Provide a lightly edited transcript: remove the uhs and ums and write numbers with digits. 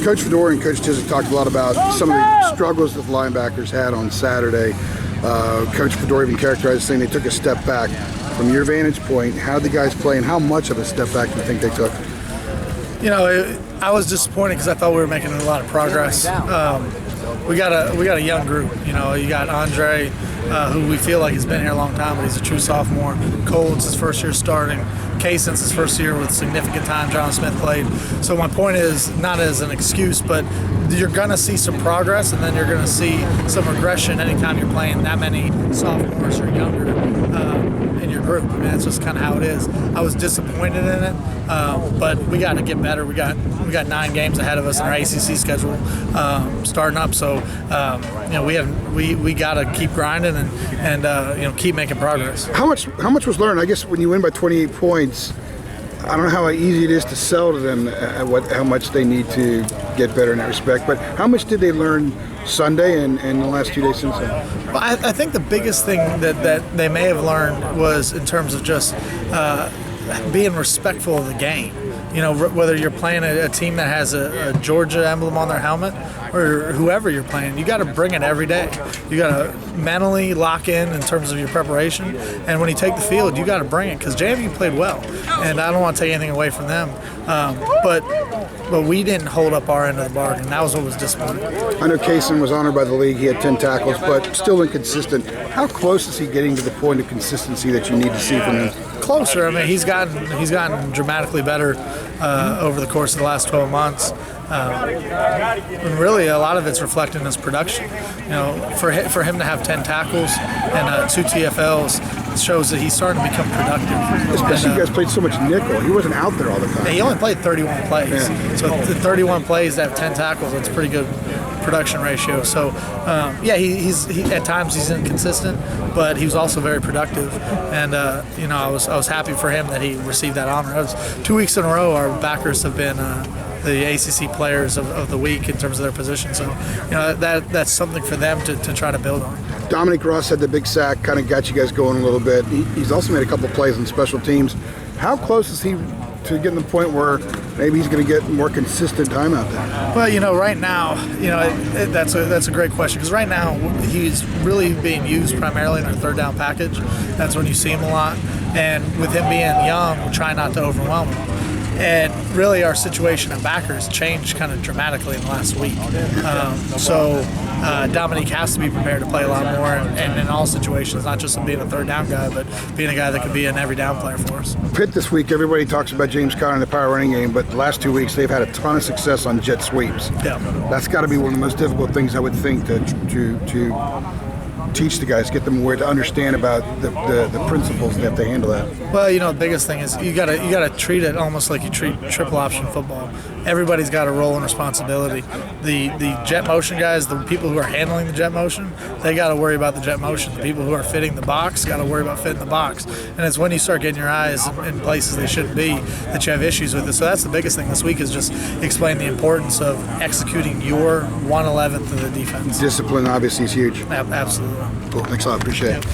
Coach Fedora and Coach Tizik talked a lot about some of the struggles that the linebackers had on Saturday. Coach Fedora even characterized saying they took a step back. From your vantage point, how did the guys play and how much of a step back do you think they took? You know, I was disappointed because I thought we were making a lot of progress. We got a young group. You know, you got Andre, who we feel like has been here a long time, but he's a true sophomore. Cole, it's his first year starting. Kay, since his first year with significant time, John Smith played. So my point is, not as an excuse, but you're going to see some progress, and then you're going to see some regression anytime you're playing that many sophomores or younger in your group. I mean, that's just kind of how it is. I was disappointed in it, but we got to get better. We got 9 games ahead of us in our ACC schedule starting up. So you know, we got to keep grinding and you know, keep making progress. How much was learned? I guess when you win by 28 points, I don't know how easy it is to sell to them how much they need to get better in that respect. But how much did they learn Sunday and the last 2 days since then? Well, I think the biggest thing that they may have learned was in terms of just being respectful of the game. You know, whether you're playing a team that has a Georgia emblem on their helmet or whoever you're playing, you got to bring it every day. You got to mentally lock in terms of your preparation, and when you take the field, you got to bring it because JMU played well, and I don't want to take anything away from them, but we didn't hold up our end of the bargain. That was what was disappointing. I know Kaysen was honored by the league. He had 10 tackles, but still inconsistent. How close is he getting to the point of consistency that you need to see from him? Closer. I mean, he's gotten dramatically better over the course of the last 12 months. And really, a lot of it's reflected in his production. You know, for him to have 10 tackles and 2 TFLs shows that he's starting to become productive. Especially you guys played so much nickel. He wasn't out there all the time. He only played 31 plays. Yeah. So the 31 plays to have 10 tackles, that's a pretty good production ratio. So yeah, he at times he's inconsistent, but he was also very productive. And you know, I was happy for him that he received that honor. It was 2 weeks in a row our backers have been the ACC players of the week in terms of their position. So you know, that's something for them to try to build on. Dominic Ross had the big sack, kind of got you guys going a little bit. He's also made a couple of plays on special teams. How close is he to getting to the point where maybe he's going to get more consistent time out there? Well, you know, right now, you know, that's a great question because right now he's really being used primarily in our third down package. That's when you see him a lot, and with him being young, we try not to overwhelm him. And really, our situation at backers changed kind of dramatically in the last week. So Dominique has to be prepared to play a lot more, and in all situations, not just being a third down guy, but being a guy that could be an every down player for us. Pitt this week, everybody talks about James Conner in the power running game, but the last 2 weeks they've had a ton of success on jet sweeps. Yeah, that's got to be one of the most difficult things I would think to teach the guys, get them where to understand about the principles that they handle that. Well, you know, the biggest thing is you gotta treat it almost like you treat triple option football. Everybody's got a role and responsibility. The jet motion guys, the people who are handling the jet motion, they got to worry about the jet motion. The people who are fitting the box got to worry about fitting the box. And it's when you start getting your eyes in places they shouldn't be that you have issues with it. So that's the biggest thing this week is just explain the importance of executing your 1/11th of the defense. Discipline obviously is huge. Absolutely. Cool. Thanks a lot. Appreciate it.